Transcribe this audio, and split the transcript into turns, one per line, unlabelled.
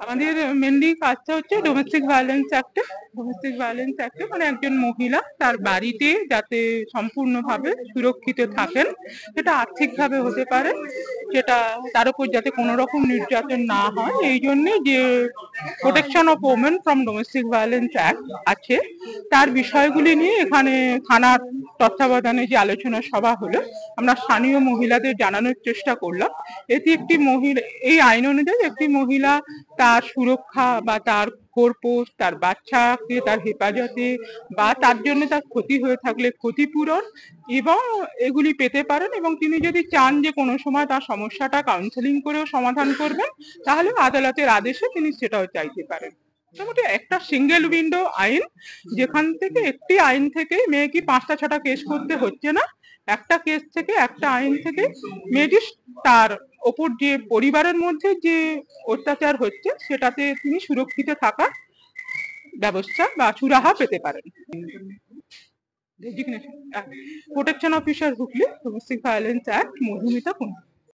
আমাদের মেনলি কাজটা হচ্ছে ডোমেস্টিক ভায়োলেন্স অ্যাক্টে মানে একজন মহিলা তার বাড়িতে যাতে সম্পূর্ণভাবে সুরক্ষিত থাকেন, সেটা আর্থিকভাবে হতে পারে, সেটা তার উপর যাতে কোনো রকম নির্যাতন না হয়, এই জন্যে যে protection of women from domestic violence act আছে, তার বিষয়গুলি নিয়ে এখানে থানার তত্ত্বাবধানে যে আলোচনা সভা হলো, আমরা স্থানীয় মহিলাদের জানানোর চেষ্টা করলাম এটি একটি মহিলা, এই আইন অনুযায়ী একটি মহিলা তার সুরক্ষা বা তার খোরপোশ, তার বাচ্চাকে তার হেফাজতে বা তার জন্য তার ক্ষতি হয়ে থাকলে ক্ষতিপূরণ এবং এগুলি পেতে পারেন, এবং তিনি যদি চান যে কোনো সময় তার সমস্যাটা কাউন্সেলিং করেও সমাধান করবেন, তাহলে আদালতের আদেশে তিনি সেটাও চাইতে পারেন। মোটামুটি একটা সিঙ্গেল উইন্ডো আইন, যেখান থেকে একটি আইন থেকে মেয়েকে 5টা 6টা কেস করতে হচ্ছে না, একটা কেস থেকে একটা আইন থেকে মেয়েটি তার ওপর যে পরিবারের মধ্যে যে অত্যাচার হচ্ছে সেটাতে তিনি সুরক্ষিত থাকার ব্যবস্থা বা সুরাহা পেতে পারেন। Protection officer Hooghly, domestic violence act, Madhumita Kundu.